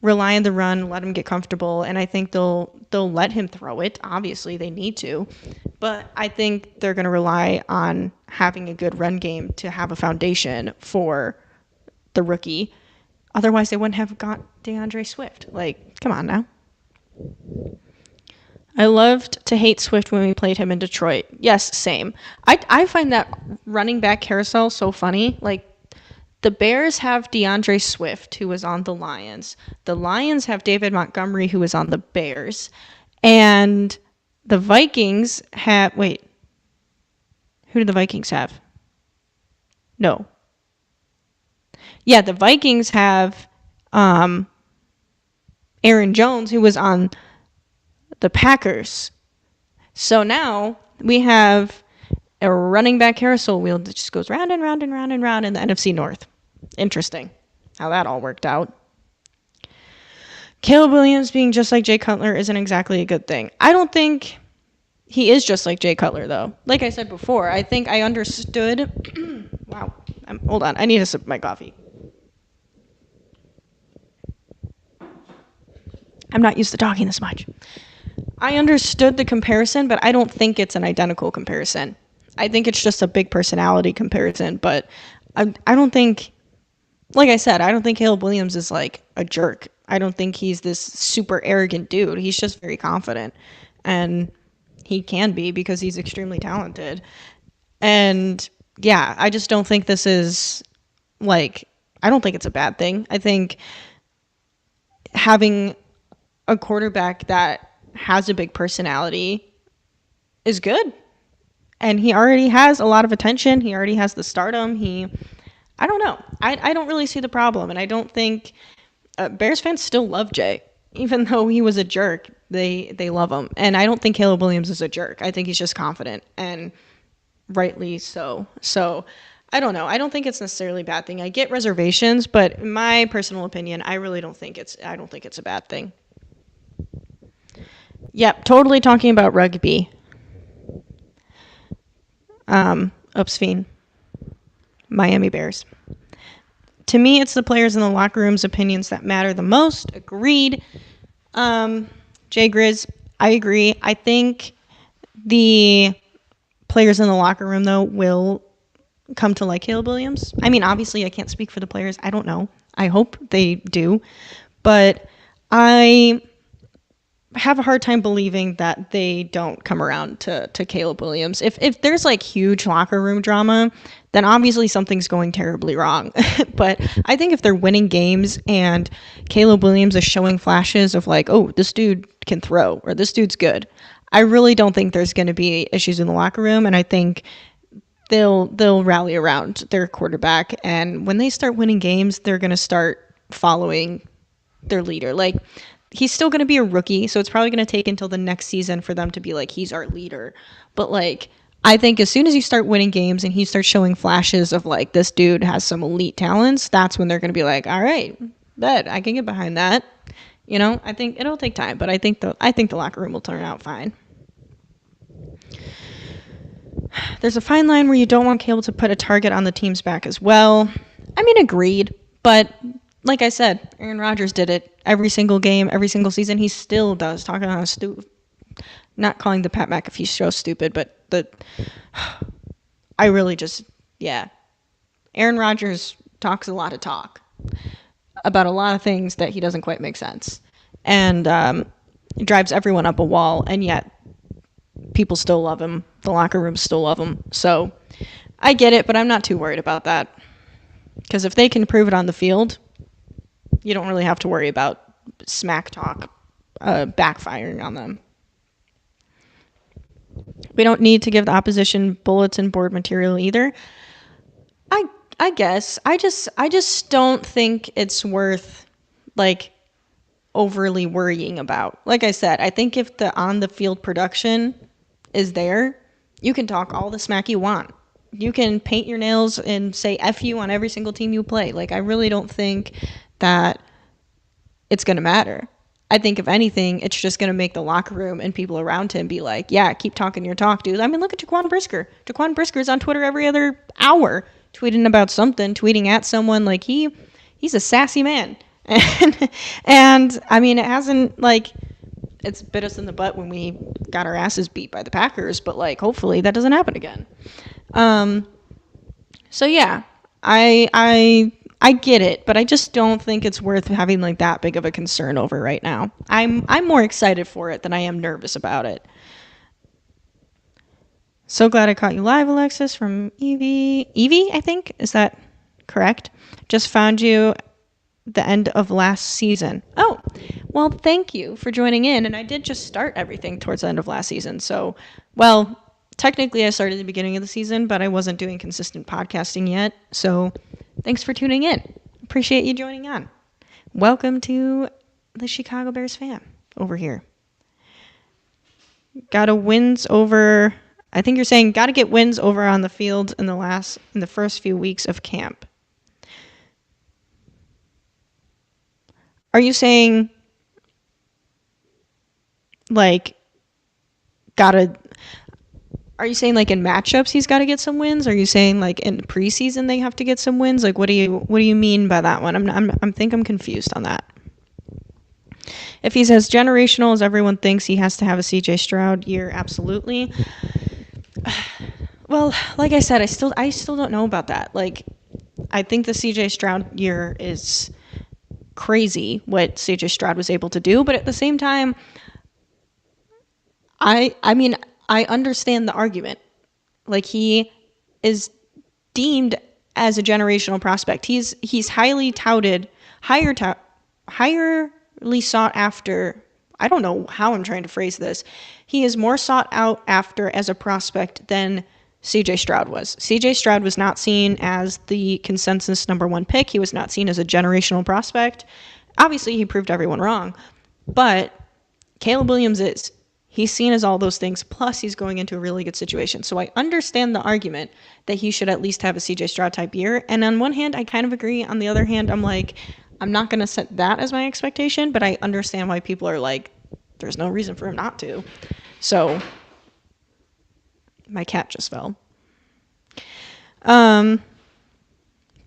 rely on the run, let him get comfortable, and I think they'll let him throw it. Obviously, they need to. But I think they're going to rely on having a good run game to have a foundation for the rookie. Otherwise, they wouldn't have got DeAndre Swift. Like, come on now. I loved to hate Swift when we played him in Detroit. Yes, same. I find that running back carousel so funny. Like, the Bears have DeAndre Swift, who was on the Lions. The Lions have David Montgomery, who was on the Bears. And the Vikings have... Wait. Who do the Vikings have? No. Yeah, the Vikings have Aaron Jones, who was on the Packers. So now we have a running back carousel wheel that just goes round and round and round and round in the NFC North. Interesting how that all worked out. Caleb Williams being just like Jay Cutler isn't exactly a good thing. I don't think he is just like Jay Cutler, though. Like I said before, I think I understood... Wow. Hold on. I need to sip my coffee. I'm not used to talking this much. I understood the comparison, but I don't think it's an identical comparison. I think it's just a big personality comparison, but I don't think, like I said, I don't think Caleb Williams is like a jerk. I don't think he's this super arrogant dude. He's just very confident, and he can be because he's extremely talented. And yeah, I just don't think this is like, I don't think it's a bad thing. I think having a quarterback that has a big personality is good. And he already has a lot of attention. He already has the stardom. I don't know. I don't really see the problem. And I don't think Bears fans still love Jay. Even though he was a jerk, they love him. And I don't think Caleb Williams is a jerk. I think he's just confident, and rightly so. So I don't know. I don't think it's necessarily a bad thing. I get reservations, but in my personal opinion, I really don't think it's a bad thing. Yep, totally talking about rugby. Fiend. Miami Bears. To me, it's the players in the locker room's opinions that matter the most. Agreed. Jay Grizz, I agree. I think the players in the locker room, though, will come to like Caleb Williams. I mean, obviously, I can't speak for the players. I don't know. I hope they do. But I have a hard time believing that they don't come around to Caleb Williams. If there's like huge locker room drama, then obviously something's going terribly wrong. But I think if they're winning games and Caleb Williams is showing flashes of like, oh, this dude can throw, or this dude's good, I really don't think there's going to be issues in the locker room. And I think they'll rally around their quarterback. And when they start winning games, they're going to start following their leader. Like, he's still going to be a rookie, so it's probably going to take until the next season for them to be like, he's our leader. But like, I think as soon as you start winning games and he starts showing flashes of like, this dude has some elite talents, that's when they're going to be like, all right, bet I can get behind that. You know, I think it'll take time, but I think the locker room will turn out fine. There's a fine line where you don't want Cable to put a target on the team's back as well. I mean, agreed, but like I said, Aaron Rodgers did it every single game, every single season. He still does. Talking on not calling the Pat McAfee show stupid, but I really just, yeah. Aaron Rodgers talks a lot of talk about a lot of things that he doesn't quite make sense, and drives everyone up a wall, and yet people still love him. The locker room still love him. So I get it, but I'm not too worried about that, because if they can prove it on the field, you don't really have to worry about smack talk backfiring on them. We don't need to give the opposition bulletin board material either. I guess I just don't think it's worth like overly worrying about. Like I said, I think if the on the field production is there, you can talk all the smack you want. You can paint your nails and say F you on every single team you play. Like, I really don't think that it's going to matter. I think if anything, it's just going to make the locker room and people around him be like, yeah, keep talking your talk, dude. I mean, look at Jaquan Brisker. Jaquan Brisker is on Twitter every other hour tweeting about something, tweeting at someone. Like, he's a sassy man. And I mean, it hasn't, like, it's bit us in the butt when we got our asses beat by the Packers, but like, hopefully that doesn't happen again. So yeah, I get it, but I just don't think it's worth having like that big of a concern over right now. I'm more excited for it than I am nervous about it. So glad I caught you live, Alexis, from Evie. Evie, I think, is that correct? Just found you the end of last season. Oh, well, thank you for joining in. And I did just start everything towards the end of last season. So, well, technically I started at the beginning of the season, but I wasn't doing consistent podcasting yet. So thanks for tuning in. Appreciate you joining on. Welcome to the Shecago Bears fam over here. Gotta wins over, I think you're saying gotta get wins over on the field in the first few weeks of camp. Are you saying, like, are you saying, like, in matchups he's got to get some wins? Are you saying, like, in preseason they have to get some wins? Like, what do you mean by that one? I'm confused on that. If he's as generational as everyone thinks, he has to have a CJ Stroud year. Absolutely. Well, like I said, I still don't know about that. Like, I think the CJ Stroud year is crazy what CJ Stroud was able to do, but at the same time, I mean, I understand the argument. Like, he is deemed as a generational prospect. He's highly touted, highly sought after. I don't know how I'm trying to phrase this. He is more sought out after as a prospect than CJ Stroud was. CJ Stroud was not seen as the consensus number one pick. He was not seen as a generational prospect. Obviously, he proved everyone wrong. But Caleb Williams is. He's seen as all those things, plus he's going into a really good situation. So I understand the argument that he should at least have a CJ Stroud type year. And on one hand, I kind of agree. On the other hand, I'm like, I'm not going to set that as my expectation, but I understand why people are like, there's no reason for him not to. So my cat just fell. But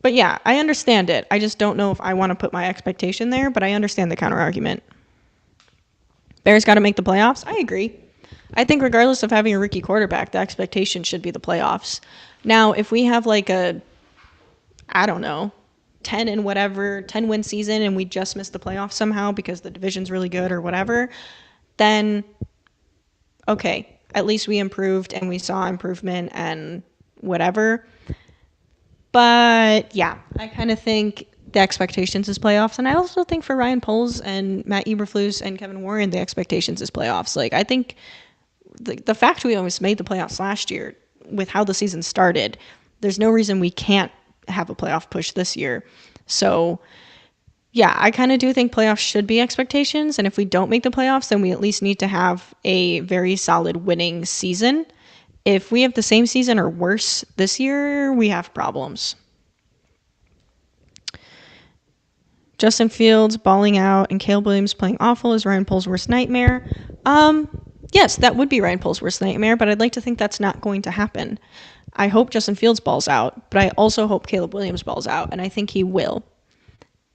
yeah, I understand it. I just don't know if I want to put my expectation there, but I understand the counter argument. Bears got to make the playoffs. I agree. I think regardless of having a rookie quarterback, the expectation should be the playoffs. Now, if we have like a, I don't know, 10 win season and we just missed the playoffs somehow because the division's really good or whatever, then okay, at least we improved and we saw improvement and whatever. But yeah, I kind of think the expectations is playoffs. And I also think for Ryan Poles and Matt Eberflus and Kevin Warren, the expectations is playoffs. Like, I think the fact we almost made the playoffs last year with how the season started, there's no reason we can't have a playoff push this year. So yeah, I kind of do think playoffs should be expectations. And if we don't make the playoffs, then we at least need to have a very solid winning season. If we have the same season or worse this year, we have problems. Justin Fields balling out and Caleb Williams playing awful is Ryan Poles' worst nightmare. Yes, that would be Ryan Poles' worst nightmare, but I'd like to think that's not going to happen. I hope Justin Fields balls out, but I also hope Caleb Williams balls out, and I think he will.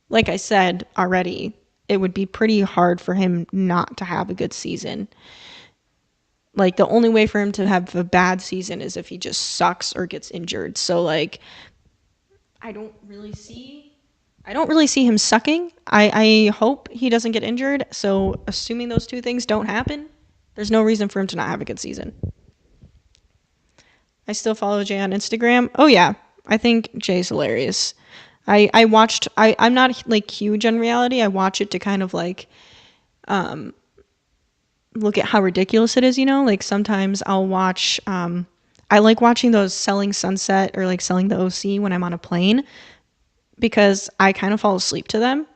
Like I said already, it would be pretty hard for him not to have a good season. Like, the only way for him to have a bad season is if he just sucks or gets injured. So, like, I don't really see him sucking. I hope he doesn't get injured. So, assuming those two things don't happen, there's no reason for him to not have a good season. I still follow Jay on Instagram. Oh, yeah. I think Jay's hilarious. I'm not, like, huge on reality. I watch it to kind of, like, look at how ridiculous it is, you know? Like, sometimes I'll watch, I like watching those Selling Sunset or, like, Selling the OC when I'm on a plane because I kind of fall asleep to them.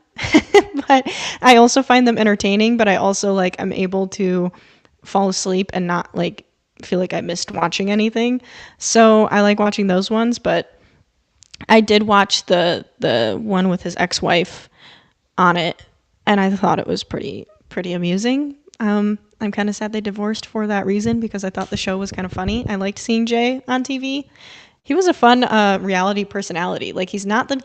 But I also find them entertaining, but I also, like, I'm able to fall asleep and not, like, feel like I missed watching anything. So I like watching those ones, but I did watch the one with his ex-wife on it, and I thought it was pretty amusing. I'm kind of sad they divorced for that reason because I thought the show was kind of funny. I liked seeing Jay on TV. He was a fun reality personality. Like, he's not the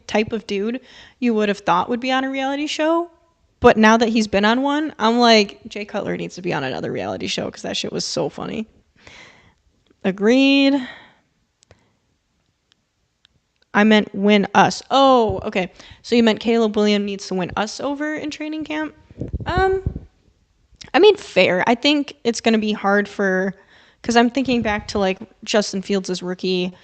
type of dude you would have thought would be on a reality show. But now that he's been on one, I'm like, Jay Cutler needs to be on another reality show because that shit was so funny. Agreed. I meant win us. Oh, okay. So you meant Caleb Williams needs to win us over in training camp? I mean, fair. I think it's going to be hard because I'm thinking back to, like, Justin Fields' rookie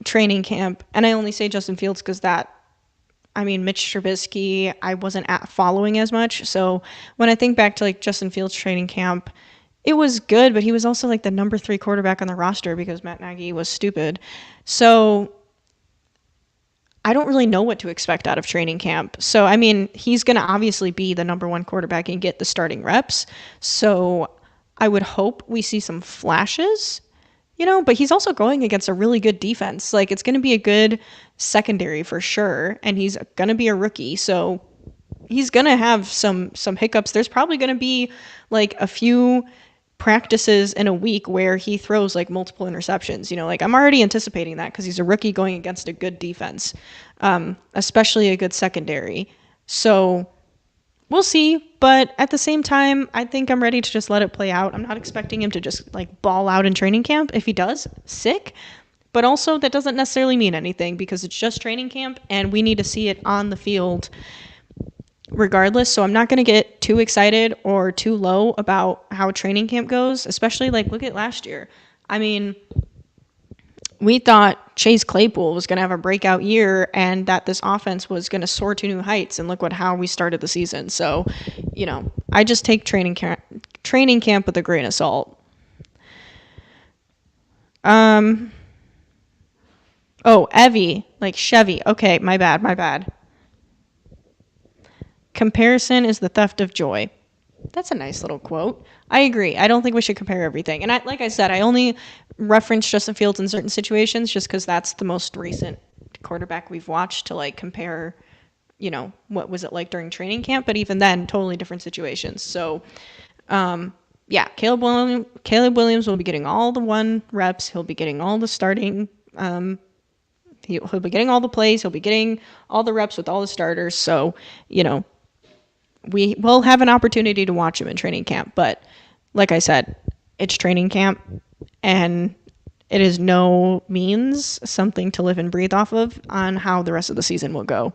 training camp. And I only say Justin Fields because Mitch Trubisky, I wasn't following as much. So when I think back to, like, Justin Fields training camp, it was good, but he was also, like, the number 3 quarterback on the roster because Matt Nagy was stupid. So I don't really know what to expect out of training camp. So, I mean, he's going to obviously be the number 1 quarterback and get the starting reps. So I would hope we see some flashes, you know, but he's also going against a really good defense. Like, it's going to be a good secondary for sure. And he's going to be a rookie. So he's going to have some hiccups. There's probably going to be, like, a few practices in a week where he throws, like, multiple interceptions, you know, like, I'm already anticipating that because he's a rookie going against a good defense, especially a good secondary. So we'll see, but at the same time, I think I'm ready to just let it play out. I'm not expecting him to just, like, ball out in training camp. If he does, sick, but also that doesn't necessarily mean anything because it's just training camp and we need to see it on the field regardless. So I'm not going to get too excited or too low about how training camp goes, especially, like, look at last year. I mean, we thought Chase Claypool was going to have a breakout year and that this offense was going to soar to new heights, and look how we started the season. So, you know, I just take training camp with a grain of salt. Oh, Evie, like Chevy. Okay, my bad. Comparison is the theft of joy. That's a nice little quote. I agree. I don't think we should compare everything. And like I said, I only reference Justin Fields in certain situations just because that's the most recent quarterback we've watched to, like, compare, you know, what was it like during training camp. But even then, totally different situations. So, yeah, Caleb Williams will be getting all the 1 reps. He'll be getting all the starting. He'll be getting all the plays. He'll be getting all the reps with all the starters. So, you know, we will have an opportunity to watch him in training camp. But like I said, it's training camp and it is no means something to live and breathe off of on how the rest of the season will go.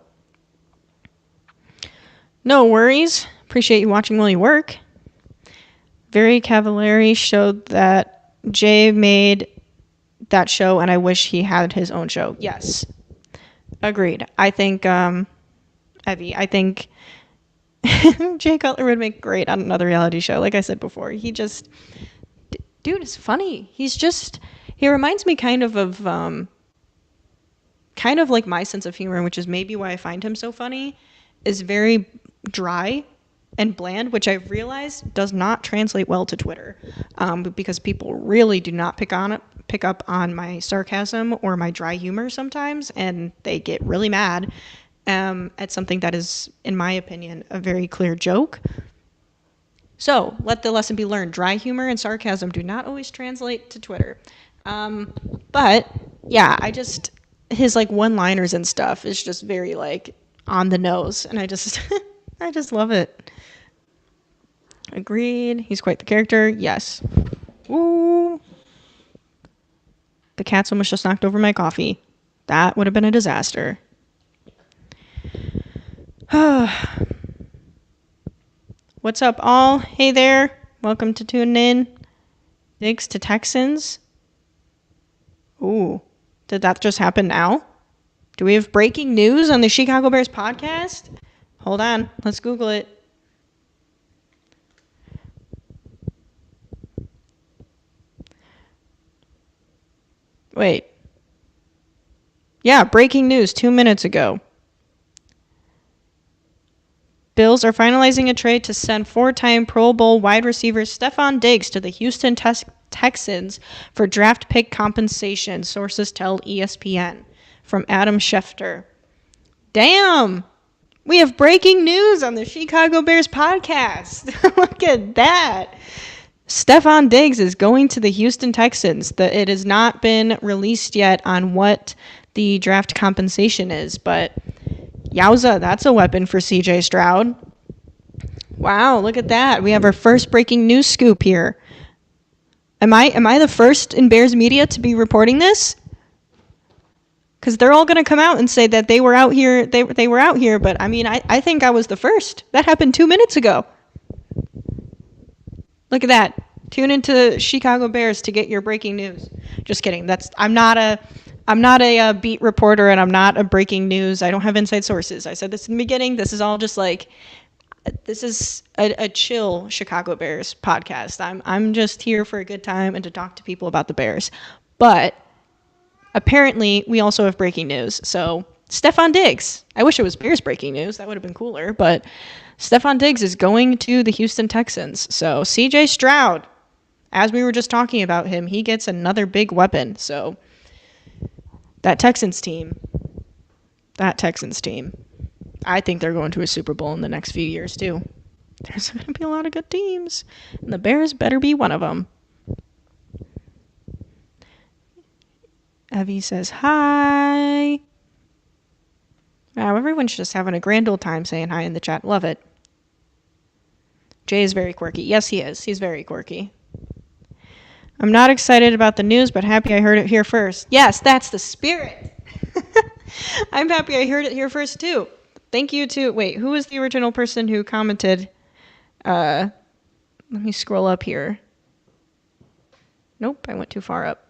No worries. Appreciate you watching while you work. Very Cavallari showed that Jay made that show and I wish he had his own show. Yes. Agreed. I think, Evie, I think Jay Cutler would make great on another reality show. Like I said before, dude is funny. He reminds me kind of like my sense of humor, which is maybe why I find him so funny, is very dry. and bland, which I've realized does not translate well to Twitter, because people really do not pick up on my sarcasm or my dry humor sometimes, and they get really mad at something that is, in my opinion, a very clear joke. So let the lesson be learned. Dry humor and sarcasm do not always translate to Twitter. But yeah, his like one-liners and stuff is just very like on the nose, and I just I just love it. Agreed. He's quite the character. Yes. Ooh. The cats almost just knocked over my coffee. That would have been a disaster. What's up, all? Hey there. Welcome to tuning in. Digs to Texans. Ooh. Did that just happen now? Do we have breaking news on the Shecago Bears podcast? Hold on. Let's Google it. Wait. Yeah, breaking news 2 minutes ago. Bills are finalizing a trade to send 4-time Pro Bowl wide receiver Stefon Diggs to the Houston Texans for draft pick compensation, sources tell ESPN. From Adam Schefter. Damn! We have breaking news on the Shecago Bears podcast. Look at that. Stefon Diggs is going to the Houston Texans. It has not been released yet on what the draft compensation is, but yowza, that's a weapon for CJ Stroud. Wow, look at that. We have our first breaking news scoop here. Am I the first in Bears media to be reporting this? Because they're all going to come out and say that they were out here. They were out here, but I mean, I think I was the first. That happened 2 minutes ago. Look at that. Tune into Shecago Bears to get your breaking news. Just kidding. I'm not a beat reporter, and I'm not a breaking news. I don't have inside sources. I said this in the beginning. This is all just like, this is a chill Shecago Bears podcast. I'm just here for a good time and to talk to people about the Bears. But apparently, we also have breaking news. So, Stefon Diggs. I wish it was Bears breaking news. That would have been cooler. But Stefon Diggs is going to the Houston Texans. So, CJ Stroud, as we were just talking about him, he gets another big weapon. So, that Texans team, I think they're going to a Super Bowl in the next few years, too. There's going to be a lot of good teams. And the Bears better be one of them. Evie says hi. Wow, everyone's just having a grand old time saying hi in the chat. Love it. Jay is very quirky. Yes, he is. He's very quirky. I'm not excited about the news, but happy I heard it here first. Yes, that's the spirit. I'm happy I heard it here first, too. Thank you to... Wait, who was the original person who commented? Let me scroll up here. Nope, I went too far up.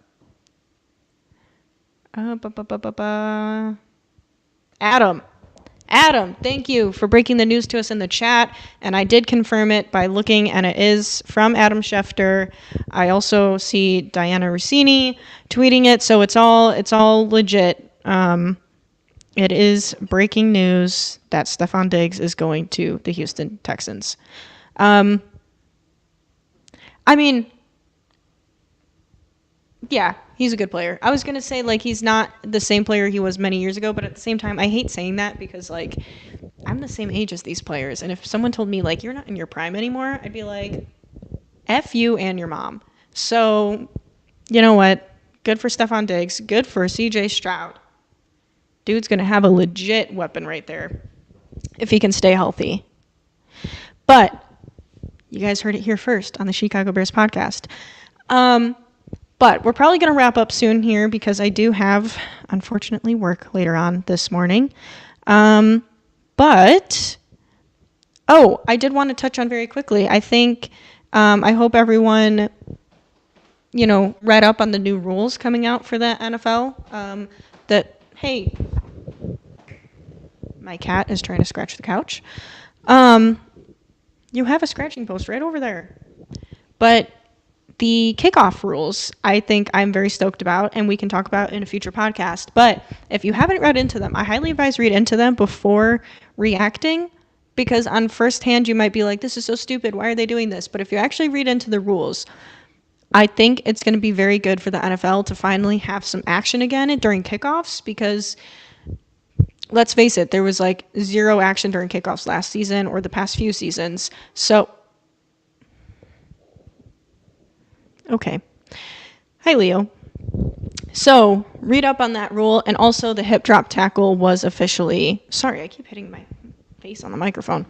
Adam, thank you for breaking the news to us in the chat. And I did confirm it by looking, and it is from Adam Schefter. I also see Diana Rossini tweeting it, so it's all legit. It is breaking news that Stefon Diggs is going to the Houston Texans. I mean, yeah, he's a good player. I was going to say, like, he's not the same player he was many years ago, but at the same time, I hate saying that because, like, I'm the same age as these players. And if someone told me, like, you're not in your prime anymore, I'd be like, F you and your mom. So, you know what? Good for Stefon Diggs. Good for CJ Stroud. Dude's going to have a legit weapon right there if he can stay healthy. But you guys heard it here first on the Shecago Bears podcast. But we're probably going to wrap up soon here because I do have, unfortunately, work later on this morning. I did want to touch on very quickly. I think, I hope everyone, read up on the new rules coming out for the NFL. Hey, my cat is trying to scratch the couch. You have a scratching post right over there. But the kickoff rules, I think I'm very stoked about, and we can talk about in a future podcast. But if you haven't read into them, I highly advise read into them before reacting, because on first hand you might be like, this is so stupid, why are they doing this? But if you actually read into the rules, I think it's going to be very good for the NFL to finally have some action again during kickoffs, because let's face it, there was like zero action during kickoffs last season or the past few seasons. So, okay. Hi, Leo. So, read up on that rule, and also the hip drop tackle was officially, sorry, I keep hitting my face on the microphone.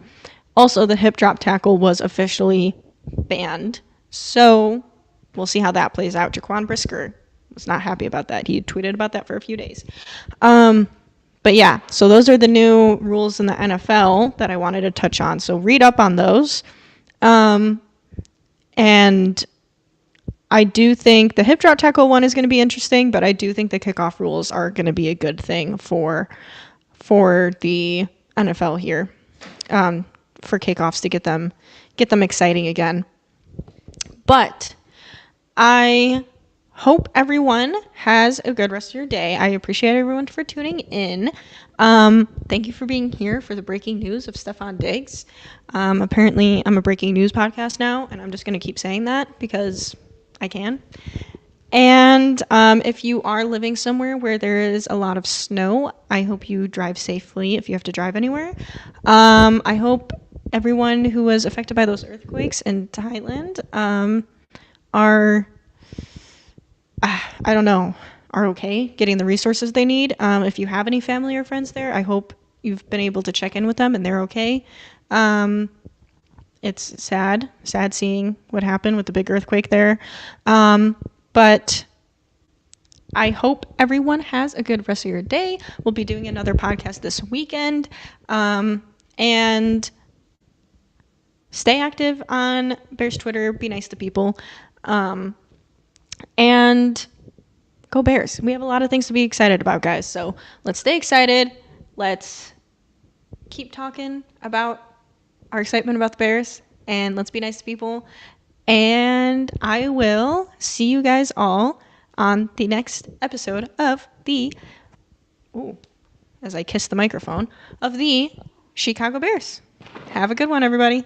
Also, the hip drop tackle was officially banned. So, we'll see how that plays out. Jaquan Brisker was not happy about that. He tweeted about that for a few days. But yeah, so those are the new rules in the NFL that I wanted to touch on. So read up on those. And I do think the hip drop tackle one is going to be interesting, but I do think the kickoff rules are going to be a good thing for the NFL here, for kickoffs, to get them exciting again. But I hope everyone has a good rest of your day. I appreciate everyone for tuning in. Thank you for being here for the breaking news of Stefon Diggs. Apparently, I'm a breaking news podcast now, and I'm just going to keep saying that because I can. And if you are living somewhere where there is a lot of snow, I hope you drive safely if you have to drive anywhere. I hope everyone who was affected by those earthquakes in Thailand are okay getting the resources they need. If you have any family or friends there, I hope you've been able to check in with them and they're okay. It's sad seeing what happened with the big earthquake there. But I hope everyone has a good rest of your day. We'll be doing another podcast this weekend. And stay active on Bears Twitter. Be nice to people. And go Bears. We have a lot of things to be excited about, guys. So let's stay excited. Let's keep talking about our excitement about the Bears. And let's be nice to people. And I will see you guys all on the next episode of as I kiss the microphone, of the Shecago Bears. Have a good one, everybody.